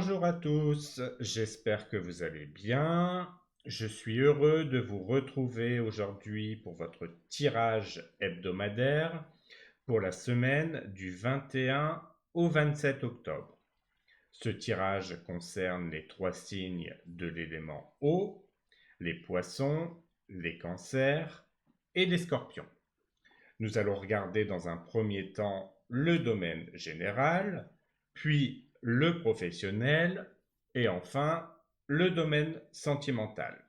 Bonjour à tous, j'espère que vous allez bien. Je suis heureux de vous retrouver aujourd'hui pour votre tirage hebdomadaire pour la semaine du 21 au 27 octobre. Ce tirage concerne les 3 signes de l'élément eau, les poissons, les cancers et les scorpions. Nous allons regarder dans un premier temps le domaine général, puis le professionnel et enfin le domaine sentimental.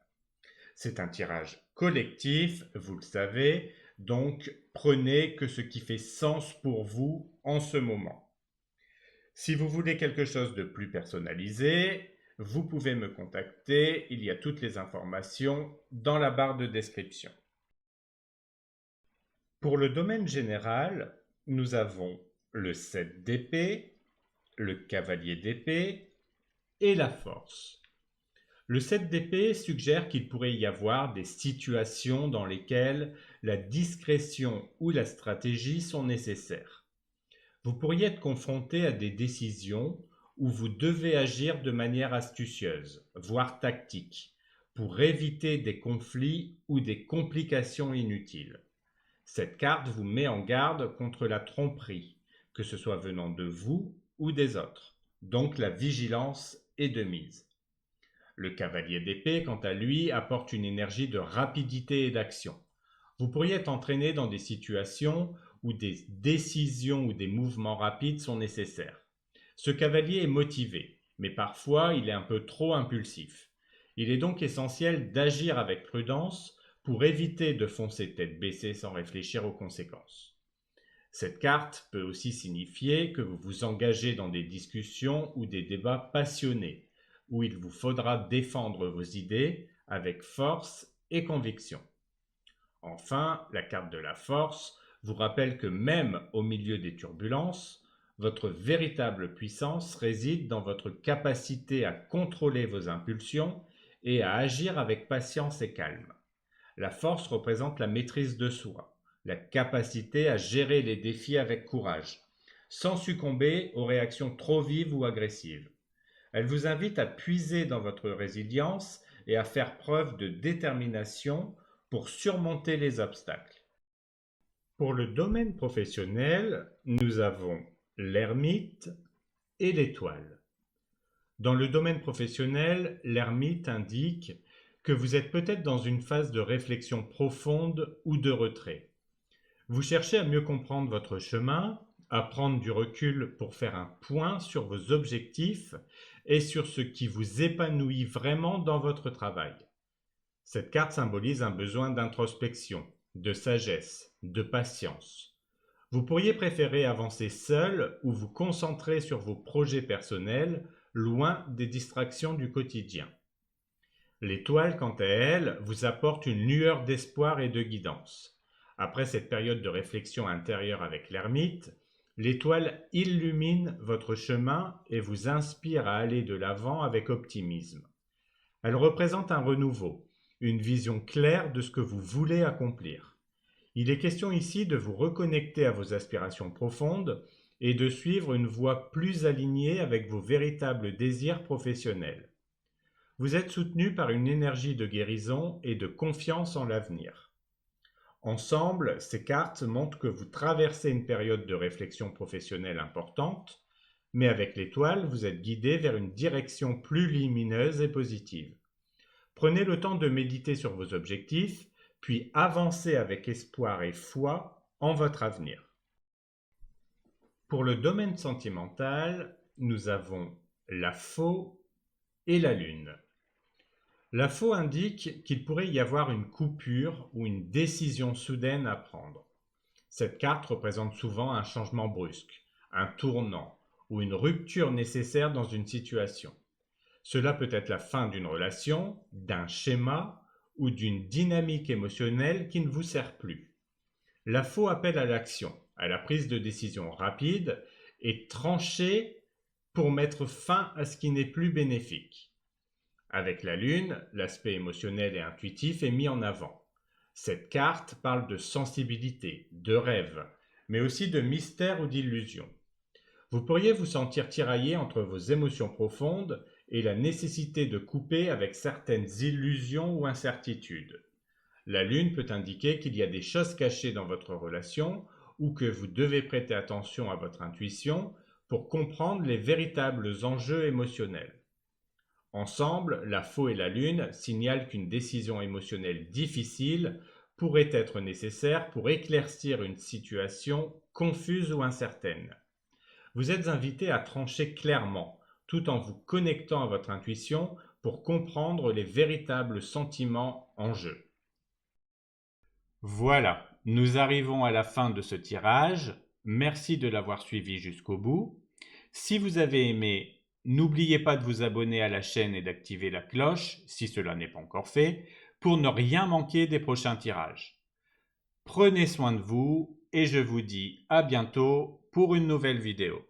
C'est un tirage collectif, vous le savez, donc prenez que ce qui fait sens pour vous en ce moment. Si vous voulez quelque chose de plus personnalisé, vous pouvez me contacter, il y a toutes les informations dans la barre de description. Pour le domaine général, nous avons le 7 d'épée, le cavalier d'épée et la force. Le 7 d'épée suggère qu'il pourrait y avoir des situations dans lesquelles la discrétion ou la stratégie sont nécessaires. Vous pourriez être confronté à des décisions où vous devez agir de manière astucieuse, voire tactique, pour éviter des conflits ou des complications inutiles. Cette carte vous met en garde contre la tromperie, que ce soit venant de vous ou des autres. Donc la vigilance est de mise. Le cavalier d'épée, quant à lui, apporte une énergie de rapidité et d'action. Vous pourriez être entraîné dans des situations où des décisions ou des mouvements rapides sont nécessaires. Ce cavalier est motivé, mais parfois il est un peu trop impulsif. Il est donc essentiel d'agir avec prudence pour éviter de foncer tête baissée sans réfléchir aux conséquences. Cette carte peut aussi signifier que vous vous engagez dans des discussions ou des débats passionnés, où il vous faudra défendre vos idées avec force et conviction. Enfin, la carte de la force vous rappelle que même au milieu des turbulences, votre véritable puissance réside dans votre capacité à contrôler vos impulsions et à agir avec patience et calme. La force représente la maîtrise de soi, la capacité à gérer les défis avec courage, sans succomber aux réactions trop vives ou agressives. Elle vous invite à puiser dans votre résilience et à faire preuve de détermination pour surmonter les obstacles. Pour le domaine professionnel, nous avons l'ermite et l'étoile. Dans le domaine professionnel, l'ermite indique que vous êtes peut-être dans une phase de réflexion profonde ou de retrait. Vous cherchez à mieux comprendre votre chemin, à prendre du recul pour faire un point sur vos objectifs et sur ce qui vous épanouit vraiment dans votre travail. Cette carte symbolise un besoin d'introspection, de sagesse, de patience. Vous pourriez préférer avancer seul ou vous concentrer sur vos projets personnels, loin des distractions du quotidien. L'étoile, quant à elle, vous apporte une lueur d'espoir et de guidance. Après cette période de réflexion intérieure avec l'ermite, l'étoile illumine votre chemin et vous inspire à aller de l'avant avec optimisme. Elle représente un renouveau, une vision claire de ce que vous voulez accomplir. Il est question ici de vous reconnecter à vos aspirations profondes et de suivre une voie plus alignée avec vos véritables désirs professionnels. Vous êtes soutenu par une énergie de guérison et de confiance en l'avenir. Ensemble, ces cartes montrent que vous traversez une période de réflexion professionnelle importante, mais avec l'étoile, vous êtes guidé vers une direction plus lumineuse et positive. Prenez le temps de méditer sur vos objectifs, puis avancez avec espoir et foi en votre avenir. Pour le domaine sentimental, nous avons la faux et la lune. La faux indique qu'il pourrait y avoir une coupure ou une décision soudaine à prendre. Cette carte représente souvent un changement brusque, un tournant ou une rupture nécessaire dans une situation. Cela peut être la fin d'une relation, d'un schéma ou d'une dynamique émotionnelle qui ne vous sert plus. La faux appelle à l'action, à la prise de décision rapide et tranchée pour mettre fin à ce qui n'est plus bénéfique. Avec la lune, l'aspect émotionnel et intuitif est mis en avant. Cette carte parle de sensibilité, de rêve, mais aussi de mystère ou d'illusion. Vous pourriez vous sentir tiraillé entre vos émotions profondes et la nécessité de couper avec certaines illusions ou incertitudes. La lune peut indiquer qu'il y a des choses cachées dans votre relation ou que vous devez prêter attention à votre intuition pour comprendre les véritables enjeux émotionnels. Ensemble, la faux et la lune signalent qu'une décision émotionnelle difficile pourrait être nécessaire pour éclaircir une situation confuse ou incertaine. Vous êtes invité à trancher clairement, tout en vous connectant à votre intuition pour comprendre les véritables sentiments en jeu. Voilà, nous arrivons à la fin de ce tirage. Merci de l'avoir suivi jusqu'au bout. Si vous avez aimé, n'oubliez pas de vous abonner à la chaîne et d'activer la cloche, si cela n'est pas encore fait, pour ne rien manquer des prochains tirages. Prenez soin de vous et je vous dis à bientôt pour une nouvelle vidéo.